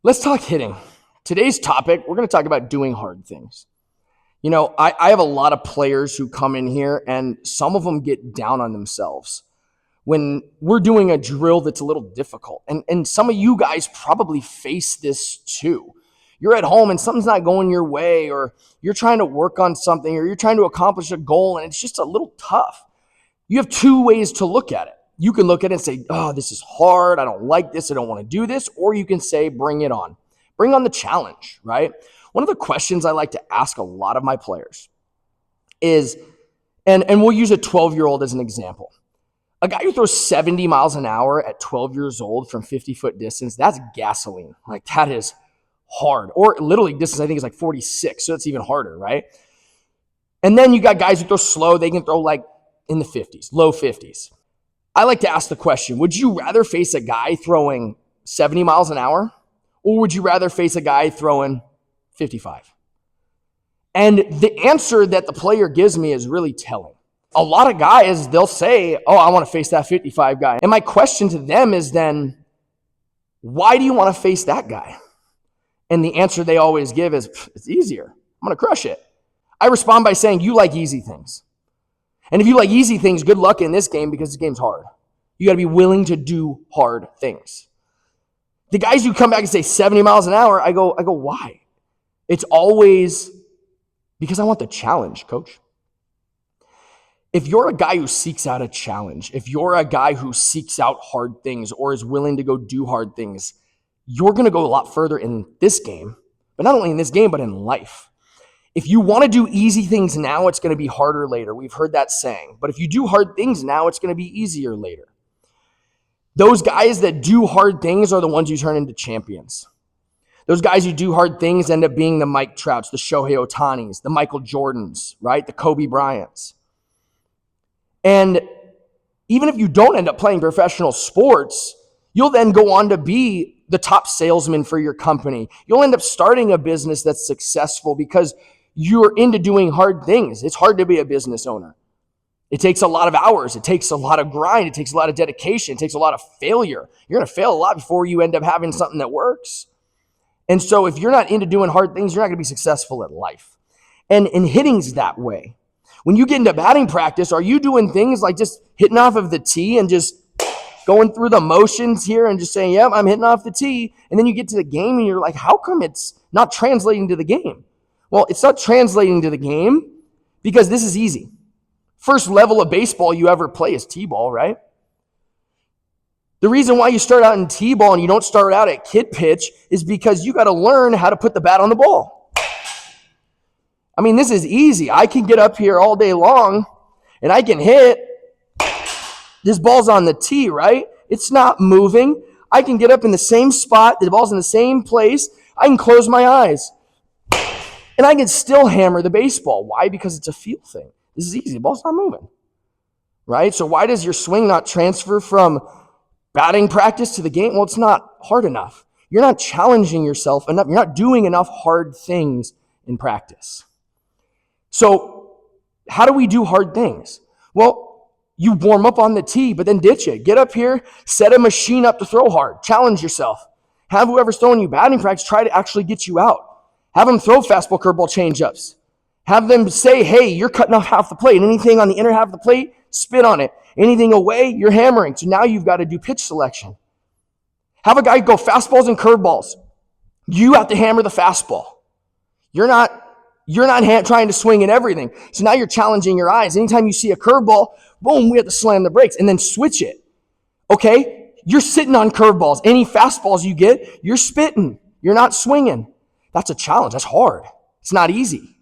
Let's talk hitting. Today's topic, we're going to talk about doing hard things. I have a lot of players who come in here and some of them get down on themselves when we're doing a drill that's a little difficult. And some of you guys probably face this too. You're at home and something's not going your way, or you're trying to work on something, or you're trying to accomplish a goal and it's just a little tough. You have two ways to look at it. You can look at it and say, oh, this is hard. I don't like this. I don't want to do this. Or you can say, bring it on. Bring on the challenge, right? One of the questions I like to ask a lot of my players is, and we'll use a 12-year-old as an example. A guy who throws 70 miles an hour at 12 years old from 50-foot distance, that's gasoline. Like, that is hard. Or Little League distance, I think, is like 46, so it's even harder, right? And then you got guys who throw slow. They can throw like in the 50s, low 50s. I like to ask the question, would you rather face a guy throwing 70 miles an hour, or would you rather face a guy throwing 55? And the answer that the player gives me is really telling. A lot of guys, they'll say, oh, I want to face that 55 guy. And my question to them is then, why do you want to face that guy? And the answer they always give is, it's easier. I'm going to crush it. I respond by saying, you like easy things. And if you like easy things, good luck in this game, because this game's hard. You got to be willing to do hard things. The guys who come back and say 70 miles an hour, I go, why? It's always because I want the challenge, coach. If you're a guy who seeks out a challenge, if you're a guy who seeks out hard things or is willing to go do hard things, you're going to go a lot further in this game, but not only in this game, but in life. If you want to do easy things now, it's going to be harder later. We've heard that saying. But if you do hard things now, it's going to be easier later. Those guys that do hard things are the ones who turn into champions. Those guys who do hard things end up being the Mike Trouts, the Shohei Ohtanis, the Michael Jordans, right? The Kobe Bryants. And even if you don't end up playing professional sports, you'll then go on to be the top salesman for your company. You'll end up starting a business that's successful because you're into doing hard things. It's hard to be a business owner. It takes a lot of hours. It takes a lot of grind. It takes a lot of dedication. It takes a lot of failure. You're going to fail a lot before you end up having something that works. And so if you're not into doing hard things, you're not going to be successful at life. And hitting's that way. When you get into batting practice, are you doing things like just hitting off of the tee and just going through the motions here and just saying, yep, I'm hitting off the tee. And then you get to the game and you're like, how come it's not translating to the game? Well, it's not translating to the game because this is easy. First level of baseball you ever play is t-ball, right? The reason why you start out in t-ball and you don't start out at kid pitch is because you got to learn how to put the bat on the ball. I mean, this is easy. I can get up here all day long and I can hit. This ball's on the tee, right? It's not moving. I can get up in the same spot. The ball's in the same place. I can close my eyes. And I can still hammer the baseball. Why? Because it's a feel thing. This is easy. The ball's not moving, right? So why does your swing not transfer from batting practice to the game? Well, it's not hard enough. You're not challenging yourself enough. You're not doing enough hard things in practice. So how do we do hard things? Well, you warm up on the tee, but then ditch it. Get up here, set a machine up to throw hard. Challenge yourself. Have whoever's throwing you batting practice try to actually get you out. Have them throw fastball, curveball, changeups. Have them say, hey, you're cutting off half the plate. Anything on the inner half of the plate, spit on it. Anything away, you're hammering. So now you've got to do pitch selection. Have a guy go fastballs and curveballs. You have to hammer the fastball. You're not trying to swing at everything. So now you're challenging your eyes. Anytime you see a curveball, boom, we have to slam the brakes and then switch it. Okay? You're sitting on curveballs. Any fastballs you get, you're spitting. You're not swinging. That's a challenge. That's hard. It's not easy,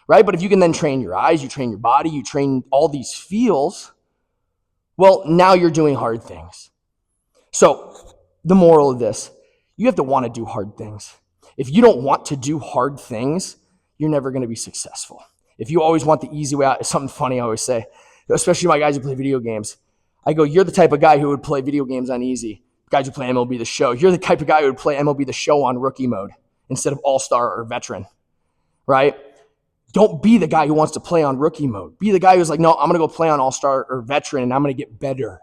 right? But if you can then train your eyes, you train your body, you train all these feels, well, now you're doing hard things. So the moral of this, you have to want to do hard things. If you don't want to do hard things, you're never going to be successful. If you always want the easy way out, it's something funny I always say, especially my guys who play video games. I go, you're the type of guy who would play video games on easy. Guys who play MLB The Show. You're the type of guy who would play MLB The Show on rookie mode instead of all-star or veteran, right? Don't be the guy who wants to play on rookie mode. Be the guy who's like, no, I'm going to go play on all-star or veteran and I'm going to get better.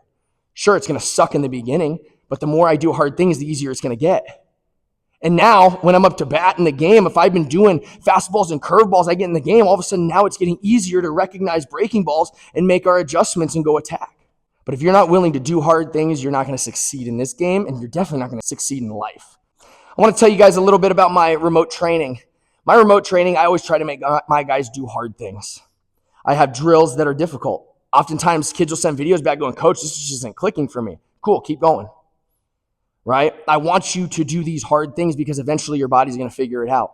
Sure, it's going to suck in the beginning, but the more I do hard things, the easier it's going to get. And now when I'm up to bat in the game, if I've been doing fastballs and curveballs, I get in the game, all of a sudden now it's getting easier to recognize breaking balls and make our adjustments and go attack. But if you're not willing to do hard things, you're not going to succeed in this game, and you're definitely not going to succeed in life. I want to tell you guys a little bit about my remote training. My remote training, I always try to make my guys do hard things. I have drills that are difficult. Oftentimes, kids will send videos back going, "Coach, this just isn't clicking for me." Cool, keep going. Right? I want you to do these hard things because eventually your body's going to figure it out.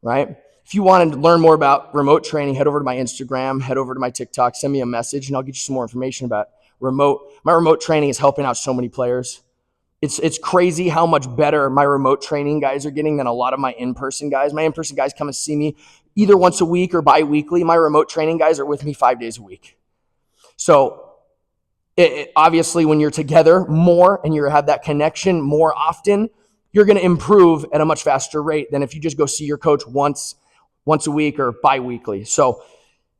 Right? If you want to learn more about remote training, head over to my Instagram, head over to my TikTok, send me a message, and I'll get you some more information about remote. My remote training is helping out so many players. It's crazy how much better my remote training guys are getting than a lot of my in-person guys. My in-person guys come and see me either once a week or bi-weekly. My remote training guys are with me 5 days a week. So obviously when you're together more and you have that connection more often, you're going to improve at a much faster rate than if you just go see your coach once a week or bi-weekly. So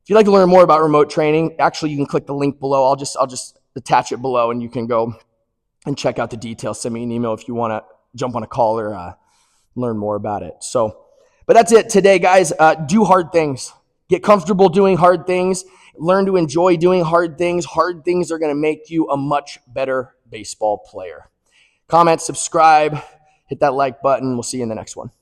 if you'd like to learn more about remote training, actually you can click the link below. I'll just attach it below and you can go and check out the details. Send me an email if you want to jump on a call or learn more about it. So, but that's it today, guys. Do hard things. Get comfortable doing hard things. Learn to enjoy doing hard things. Hard things are going to make you a much better baseball player. Comment, subscribe, hit that like button. We'll see you in the next one.